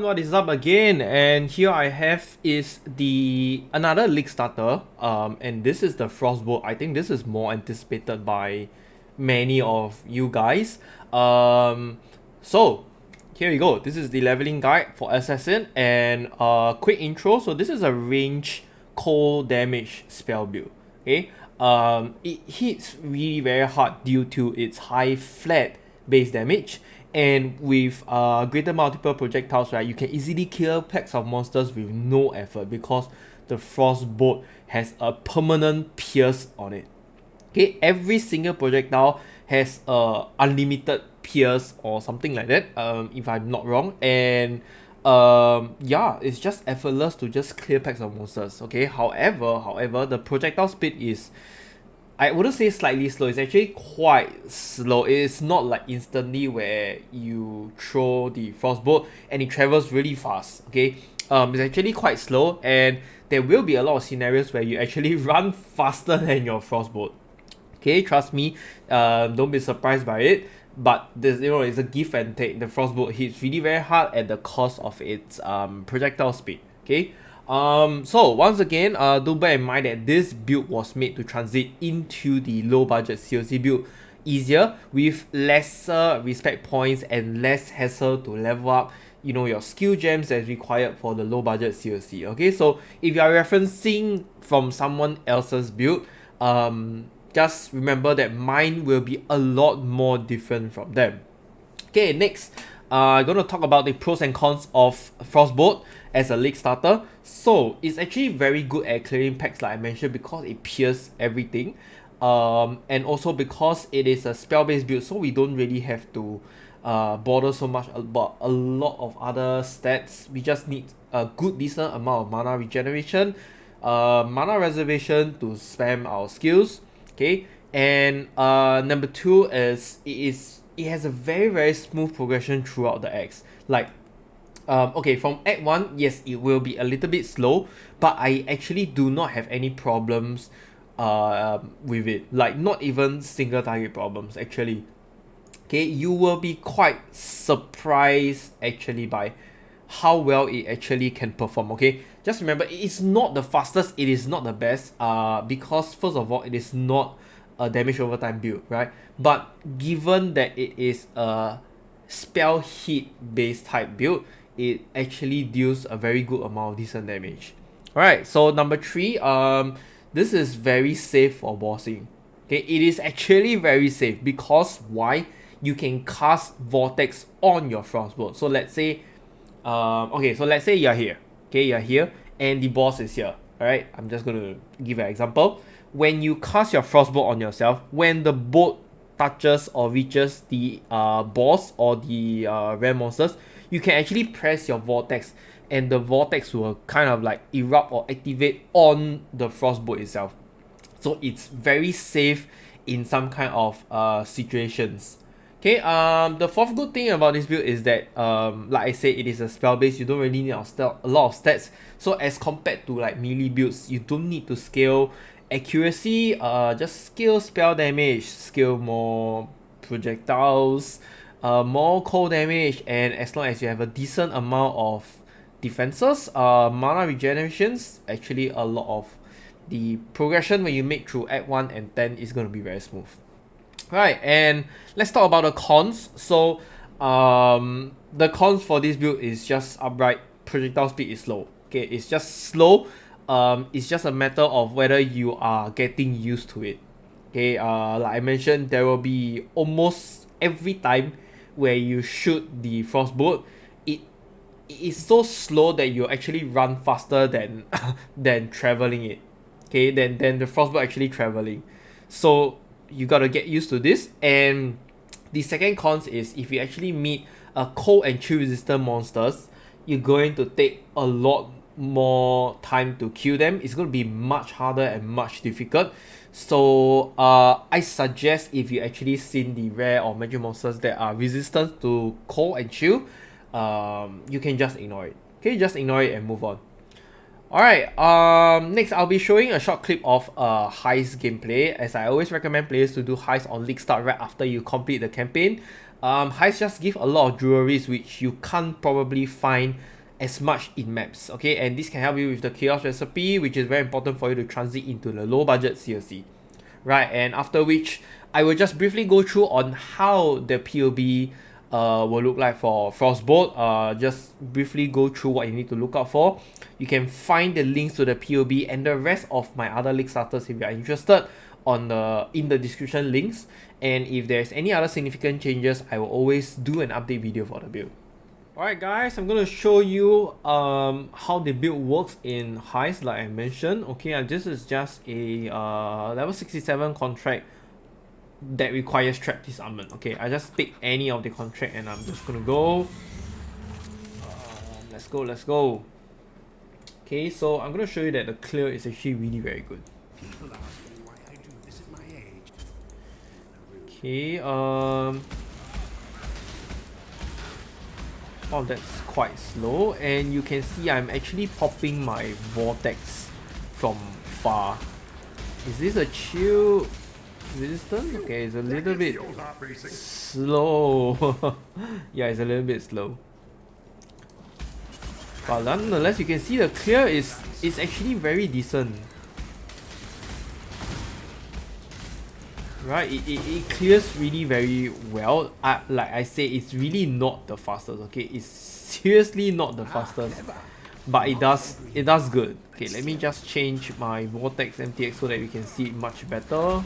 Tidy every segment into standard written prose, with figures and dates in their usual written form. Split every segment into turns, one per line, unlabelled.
what is up again? And here I have is the another league starter. And this is the Frostbolt. I think this is more anticipated by many of you guys. So here we go. This is the leveling guide for Assassin and quick intro. So this is a range cold damage spell build. Okay. It hits really very hard due to its high flat base damage. And with greater multiple projectiles, right, you can easily kill packs of monsters with no effort because the Frostbolt has a permanent pierce on it. Okay, every single projectile has a unlimited pierce or something like that, if I'm not wrong. And yeah, it's just effortless to just clear packs of monsters. Okay, however, the projectile speed is, I wouldn't say slightly slow, it's actually quite slow. It's not like instantly where you throw the Frostbolt and it travels really fast, okay? It's actually quite slow, and there will be a lot of scenarios where you actually run faster than your Frostbolt. Okay, trust me, don't be surprised by it. But there's, it's a give and take. The Frostbolt hits really very hard at the cost of its projectile speed, okay? So once again, do bear in mind that this build was made to transit into the low budget COC build easier with lesser respect points and less hassle to level up, your skill gems as required for the low budget COC. Okay, so if you are referencing from someone else's build, just remember that mine will be a lot more different from them. Okay, next, I'm going to talk about the pros and cons of Frostbolt as a league starter. So it's actually very good at clearing packs, like I mentioned, because it pierces everything, and also because it is a spell based build, so we don't really have to bother so much about a lot of other stats. We just need a good decent amount of mana regeneration, mana reservation to spam our skills. Okay, and number two is it has a very very smooth progression throughout the acts. Like, okay, from Act 1, yes, it will be a little bit slow, but I actually do not have any problems with it. Like, not even single target problems, actually. Okay, you will be quite surprised, actually, by how well it actually can perform, okay? Just remember, it is not the fastest, it is not the best, because, first of all, it is not a damage over time build, right? But given that it is a spell hit based type build, it actually deals a very good amount of decent damage. Alright, so number three, this is very safe for bossing. Okay, it is actually very safe because why? You can cast Vortex on your Frostbolt. So let's say, let's say you're here. Okay, you're here and the boss is here. Alright, I'm just gonna give an example. When you cast your Frostbolt on yourself, when the bolt touches or reaches the boss or the rare monsters, you can actually press your Vortex and the Vortex will kind of like erupt or activate on the Frostbolt itself. So it's very safe in some kind of situations. Okay, the fourth good thing about this build is that, like I said, it is a spell base. You don't really need a lot of stats. So as compared to like melee builds, you don't need to scale accuracy, just scale spell damage, scale more projectiles, more cold damage, and as long as you have a decent amount of defenses, mana regenerations, actually a lot of the progression when you make through Act 1 and 10 is going to be very smooth. Right, and let's talk about the cons. So, the cons for this build is just upright projectile speed is slow. Okay, it's just slow. It's just a matter of whether you are getting used to it. Okay, like I mentioned, there will be almost every time where you shoot the Frostbolt, it is so slow that you actually run faster than than traveling it. Okay, then the Frostbolt actually traveling. So you gotta get used to this. And the second cons is if you actually meet a cold and chill resistant monsters, you're going to take a lot more time to kill them. It's going to be much harder and much difficult. So I suggest if you actually seen the rare or magic monsters that are resistant to cold and chill, you can just ignore it. Okay, just ignore it and move on. Alright, next I'll be showing a short clip of heist gameplay, as I always recommend players to do heist on League Start right after you complete the campaign. Heists just give a lot of jewelries which you can't probably find as much in maps, okay? And this can help you with the chaos recipe, which is very important for you to transit into the low budget CLC, right? And after which, I will just briefly go through on how the POB will look like for Frostbolt. Just briefly go through what you need to look out for. You can find the links to the POB and the rest of my other league starters if you are interested in the description links. And if there's any other significant changes, I will always do an update video for the build. Alright guys, I'm gonna show you how the build works in Heist like I mentioned. Okay, this is just a level 67 contract that requires trap disarmament. Okay, I just pick any of the contract and I'm just gonna go. Let's go. Okay, so I'm gonna show you that the clear is actually really very good. Okay, oh, that's quite slow, and you can see I'm actually popping my vortex from far. Is this a chill resistance? Okay, it's a little bit slow. Yeah, it's a little bit slow. But nonetheless, you can see the clear is actually very decent. Right, it clears really very well. Like I say, it's really not the fastest, okay? It's seriously not the fastest, but it does good. Okay, let me just change my Vortex MTX so that we can see it much better.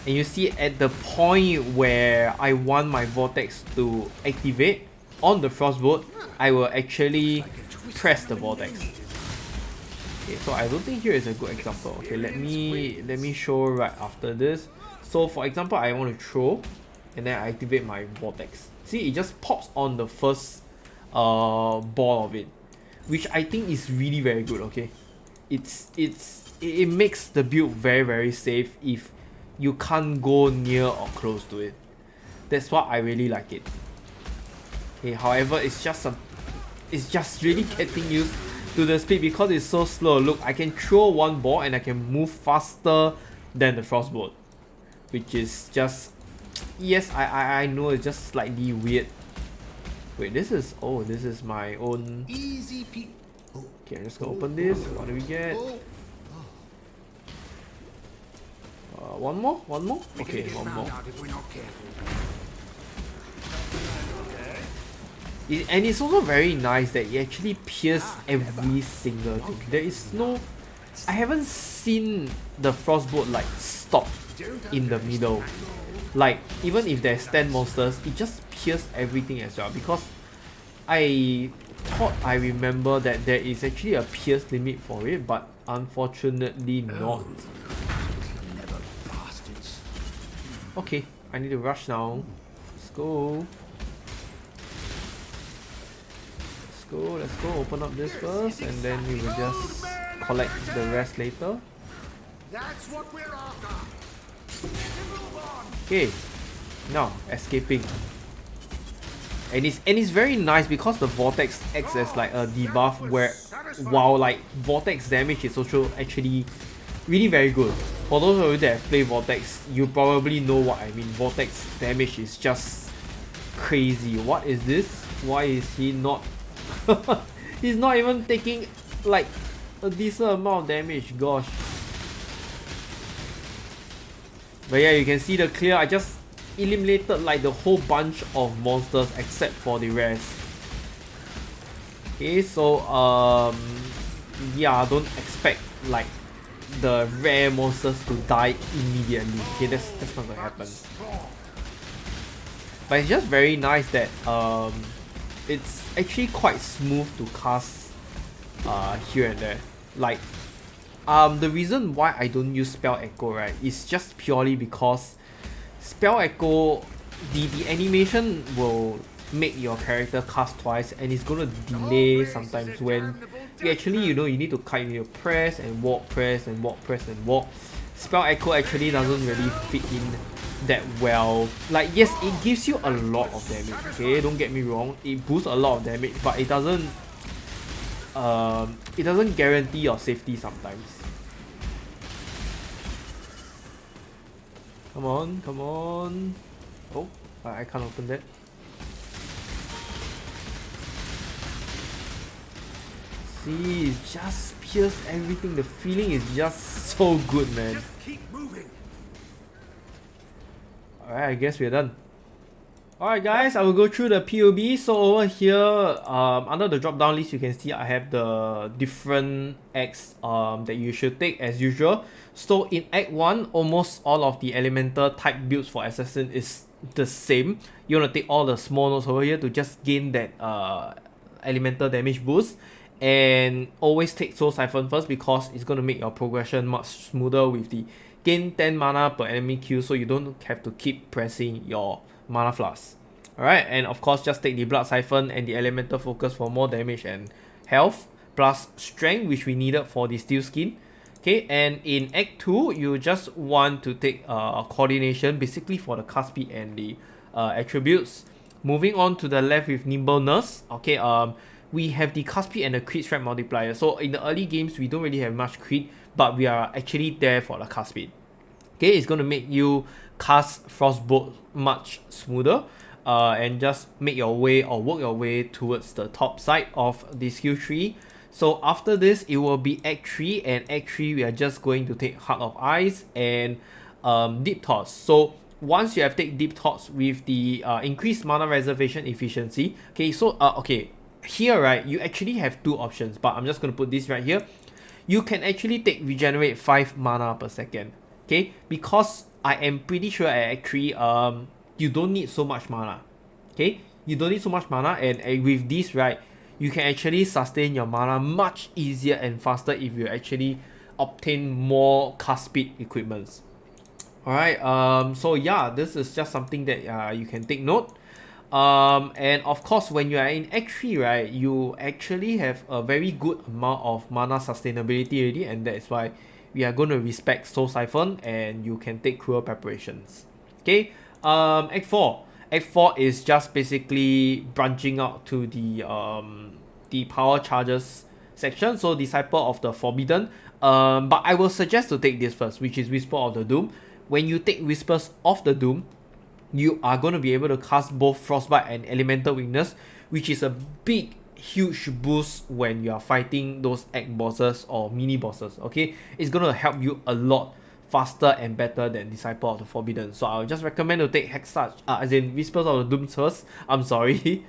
And you see at the point where I want my Vortex to activate on the Frostbolt, I will actually press the Vortex. Okay, so I don't think here is a good example. Okay, let me show right after this. So for example, I want to throw and then I activate my Vortex. See, it just pops on the first ball of it, which I think is really very good. Okay, it makes the build very safe if you can't go near or close to it. That's why I really like it. Okay, however, it's just really getting used to the speed because it's so slow. Look, I can throw one ball and I can move faster than the Frostbolt, which is just, yes, I know it's just slightly weird. Wait, this is my own. Okay, I'm just gonna open this. What do we get? One more? Okay, one more. And it's also very nice that it actually pierces every single thing. There is no... I haven't seen the Frostbolt like stop in the middle. Like, even if there's 10 monsters, it just pierces everything as well. Because I thought I remember that there is actually a pierce limit for it, but unfortunately not. Okay, I need to rush now. Let's go. Let's go open up this first and then we will just collect the rest later. That's what we're after. Okay, now escaping. And it's very nice because the Vortex acts as like a debuff where while like Vortex damage is also actually really very good. For those of you that play Vortex, you probably know what I mean. Vortex damage is just crazy. What is this? Why is he not... He's not even taking like a decent amount of damage, gosh. But yeah, you can see the clear. I just eliminated like the whole bunch of monsters except for the rest. Okay, so yeah, don't expect like the rare monsters to die immediately. Okay, that's not gonna happen. But it's just very nice that it's actually quite smooth to cast here and there. Like the reason why I don't use Spell Echo, right, is just purely because Spell Echo, the animation will make your character cast twice and it's gonna delay sometimes when you actually, you know, you need to kind of press and walk, press and walk, press and walk. Spell Echo actually doesn't really fit in that well. Like, yes, it gives you a lot of damage, okay, don't get me wrong, it boosts a lot of damage, but it doesn't guarantee your safety sometimes. Come on, come on. Oh, I can't open that. See, it just pierced everything. The feeling is just so good, man.
Just keep moving.
Alright, I guess we're done. Alright guys, I will go through the POB. So over here, under the drop down list, you can see I have the different acts that you should take as usual. So in Act 1, almost all of the elemental type builds for Assassin is the same. You want to take all the small nodes over here to just gain that elemental damage boost. And always take Soul Siphon first because it's going to make your progression much smoother with the gain 10 mana per enemy kill, so you don't have to keep pressing your mana flask. Alright, and of course just take the Blood Siphon and the Elemental Focus for more damage and health, plus strength which we needed for the Steel Skin. Okay, and in Act 2, you just want to take Coordination, basically for the cast speed and the attributes. Moving on to the left with Nimbleness, okay, we have the cast speed and the crit strike multiplier. So in the early games, we don't really have much crit, but we are actually there for the cast speed. Okay, it's going to make you cast Frostbolt much smoother and just make your way or work your way towards the top side of the skill tree. So after this, it will be Act 3, and Act 3 we are just going to take Heart of Ice and Deep Thoughts. So once you have taken Deep Thoughts with the increased mana reservation efficiency, okay, so okay, here right, you actually have two options, but I'm just going to put this right here. You can actually take regenerate 5 mana per second, okay, because I am pretty sure at Act 3 you don't need so much mana, okay, you don't need so much mana, and with this right, you can actually sustain your mana much easier and faster if you actually obtain more cast speed equipments. Alright, so yeah, this is just something that you can take note. And of course, when you are in Act 3, right, you actually have a very good amount of mana sustainability already, and that is why we are going to respect Soul Siphon and you can take Cruel Preparations. Okay, Act 4. Act 4 is just basically branching out to the power charges section, so Disciple of the Forbidden. But I will suggest to take this first, which is Whisper of the Doom. When you take Whispers of the Doom, you are going to be able to cast both Frostbite and Elemental Weakness, which is a big, huge boost when you are fighting those Act bosses or mini bosses, okay? It's going to help you a lot faster and better than Disciple of the Forbidden. So I'll just recommend to take Hextouch, as in Whispers of the Doom first, I'm sorry.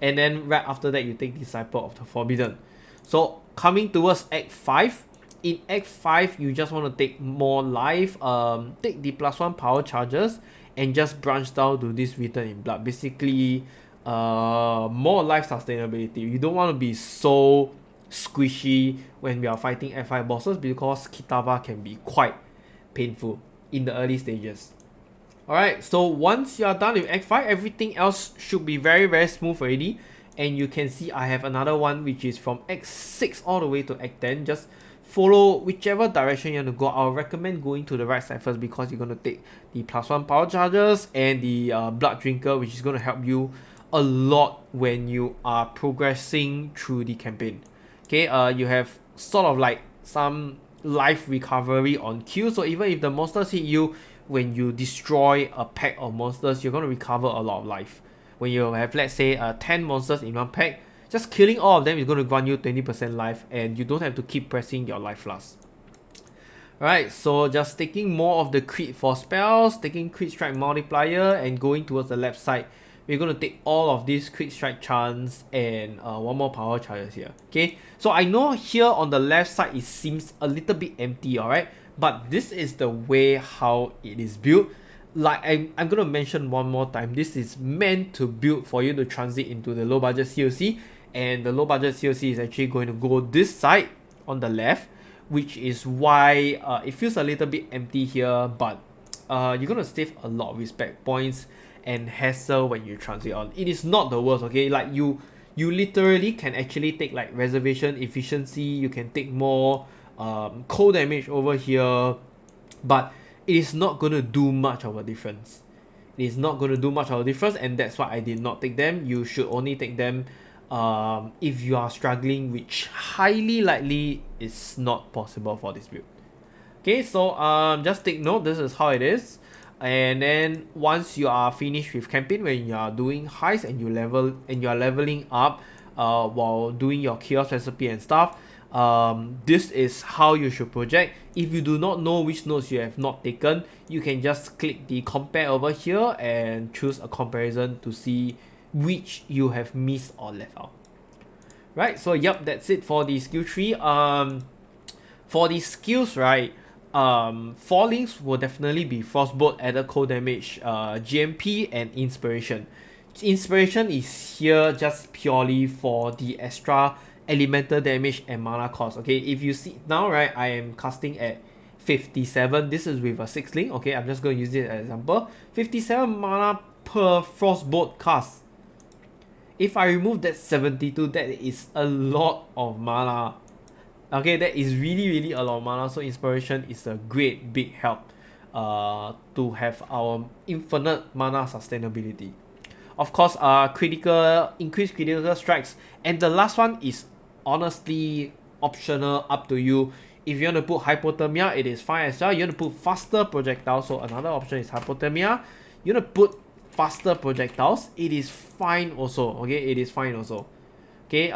And then right after that, you take Disciple of the Forbidden. So coming towards Act 5, in Act 5, you just want to take more life, take the +1 power charges, and just branch down to this Written in Blood. Basically, more life sustainability. You don't want to be so squishy when we are fighting F5 bosses because Kitava can be quite painful in the early stages. Alright, so once you are done with Act 5, everything else should be very, very smooth already. And you can see I have another one which is from Act 6 all the way to Act 10. Just follow whichever direction you want to go. I'll recommend going to the right side first because you're going to take the +1 power charges and the Blood Drinker, which is going to help you a lot when you are progressing through the campaign. Okay, you have sort of like some life recovery on Q, so even if the monsters hit you, when you destroy a pack of monsters, you're going to recover a lot of life. When you have, let's say, 10 monsters in one pack, just killing all of them is going to grant you 20% life, and you don't have to keep pressing your life flask. Alright, so just taking more of the crit for spells, taking crit strike multiplier, and going towards the left side, we're going to take all of these crit strike chance and one more power charges here. Okay, so I know here on the left side it seems a little bit empty, alright, but this is the way how it is built. Like I'm going to mention one more time, this is meant to build for you to transit into the low budget COC, and the low budget COC is actually going to go this side on the left, which is why it feels a little bit empty here, but you're going to save a lot of respect points and hassle when you transit on. It is not the worst, okay? Like you literally can actually take like reservation efficiency, you can take more cold damage over here, but it is not going to do much of a difference. It is not going to do much of a difference, and that's why I did not take them. You should only take them if you are struggling, which highly likely is not possible for this build. Okay, so just take note, this is how it is. And then once you are finished with campaign, when you are doing heists and you are leveling up while doing your chaos recipe and stuff, this is how you should project. If you do not know which nodes you have not taken, you can just click the compare over here and choose a comparison to see which you have missed or left out. Right, so yep, that's it for the skill tree. For the skills, right, 4 links will definitely be Frostbolt, added cold damage, GMP, and Inspiration. Inspiration is here just purely for the extra elemental damage and mana cost. Okay, if you see now, right, I am casting at 57. This is with a 6 link. Okay, I'm just going to use it as an example. 57 mana per Frostbolt cast. If I remove that 72, that is a lot of mana. Okay, that is really a lot of mana. So Inspiration is a great big help to have our infinite mana sustainability. Of course, increased critical strikes. And the last one is honestly optional, up to you. If you want to put hypothermia, it is fine as well. You want to put faster projectiles, so another option is hypothermia. You want to put faster projectiles, it is fine also. Okay, it is fine also. Okay,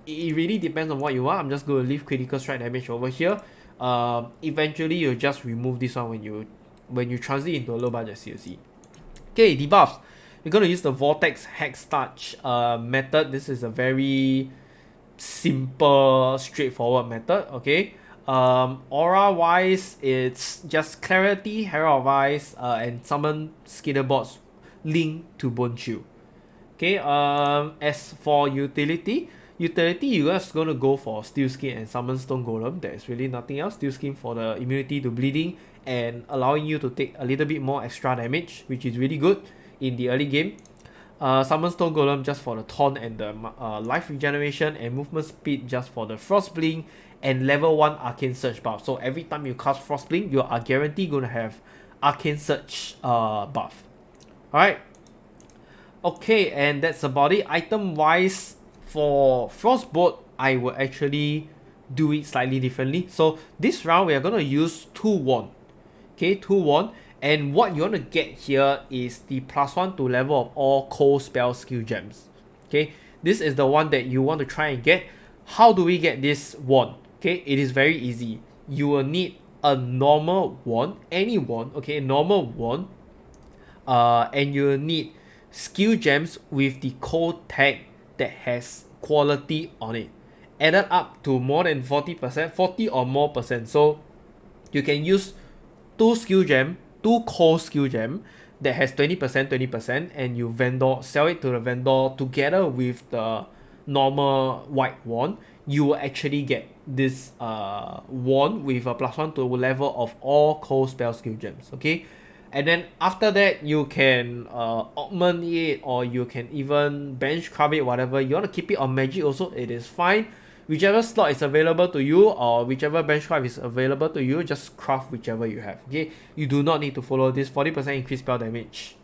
it really depends on what you want. I'm just going to leave critical strike damage over here. Eventually you just remove this one when you transit into a low budget COC. Okay, debuffs. You're going to use the Vortex Hex Touch method. This is a very simple, straightforward method. Okay, aura wise, it's just Clarity, Herald of Ice, and Summon Skitterbots Link to Bone Shield. Okay, as for utility, you guys gonna go for Steel Skin and Summon Stone Golem. There is really nothing else. Steel Skin for the immunity to bleeding and allowing you to take a little bit more extra damage, which is really good in the early game. Summon Stone Golem just for the taunt and the life regeneration, and movement speed just for the Frost Blink and level 1 Arcane Surge buff. So every time you cast Frost Blink, you are guaranteed gonna have Arcane Surge buff. Alright. Okay, and that's about it. Item wise, for Frostbolt, I will actually do it slightly differently. So this round we are gonna use 2 wand. Okay, 2 wand. And what you want to get here is the +1 to level of all cold spell skill gems. Okay, this is the one that you want to try and get. How do we get this wand? Okay, it is very easy. You will need a normal wand, any wand, okay, normal wand. And you will need skill gems with the cold tag that has quality on it, added up to more than 40%, 40 or more percent. So you can use 2 cold skill gem that has 20%, and you sell it to the vendor together with the normal white wand. You will actually get this wand with a +1 to level of all cold spell skill gems. Okay, and then after that you can augment it, or you can even bench craft it, whatever. You want to keep it on magic also, it is fine. Whichever slot is available to you, or whichever bench craft is available to you, just craft whichever you have. Okay, you do not need to follow this 40% increased spell damage.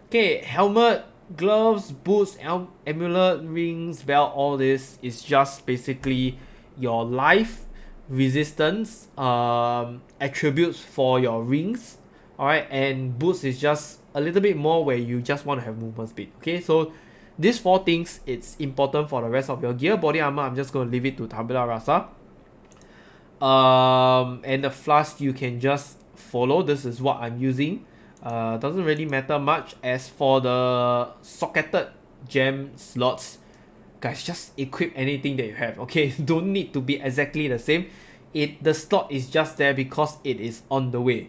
Okay, helmet, gloves, boots, amulet, rings, belt, all this is just basically your life, resistance, attributes for your rings. Alright, and boots is just a little bit more where you just want to have movement speed. Okay, so these 4 things, it's important for the rest of your gear. Body armor, I'm just going to leave it to Tabula Rasa. And the flask, you can just follow. This is what I'm using. Doesn't really matter much. As for the socketed gem slots, guys, just equip anything that you have. Okay, don't need to be exactly the same. The slot is just there because it is on the way.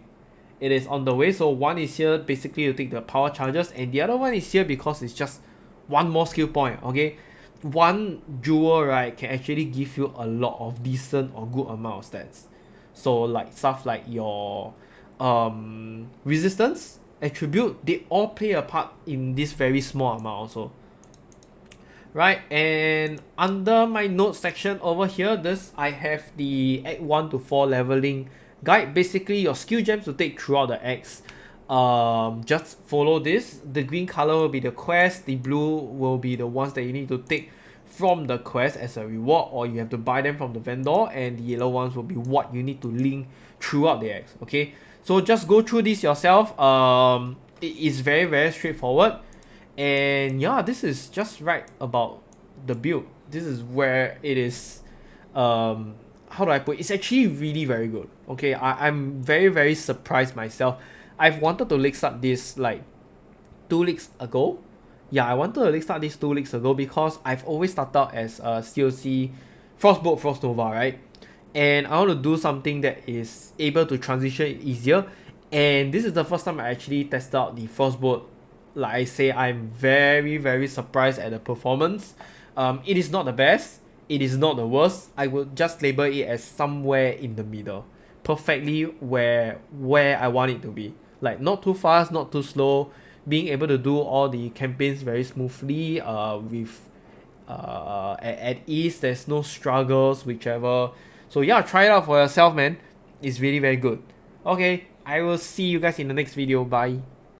It is on the way. So one is here basically to take the power charges, and the other one is here because it's just 1 more skill point. Okay, 1 jewel, right, can actually give you a lot of decent or good amount of stats. So like stuff like your resistance attribute, they all play a part in this very small amount also. Right, and under my notes section over here, I have the Act 1 to 4 leveling guide. Basically your skill gems to take throughout the acts. Just follow this. The green color will be the quest, the blue will be the ones that you need to take from the quest as a reward, or you have to buy them from the vendor, and the yellow ones will be what you need to link throughout the acts. Okay, So just go through this yourself. It is very, very straightforward. And yeah, this is just right about the build. This is where it is, how do I put it? It's actually really very good. Okay, I'm very, very surprised myself. I've wanted to league start this like 2 weeks ago. Yeah, I wanted to league start this 2 weeks ago because I've always started out as a COC Frostbolt Frost Nova, right? And I want to do something that is able to transition easier. And this is the first time I actually tested out the Frostbolt. Like I say, I'm very, very surprised at the performance. It is not the best, it is not the worst. I would just label it as somewhere in the middle, perfectly where I want it to be. Like not too fast, not too slow, being able to do all the campaigns very smoothly. With at ease, there's no struggles, whichever. So yeah, try it out for yourself, man. It's really very good. Okay, I will see you guys in the next video. Bye.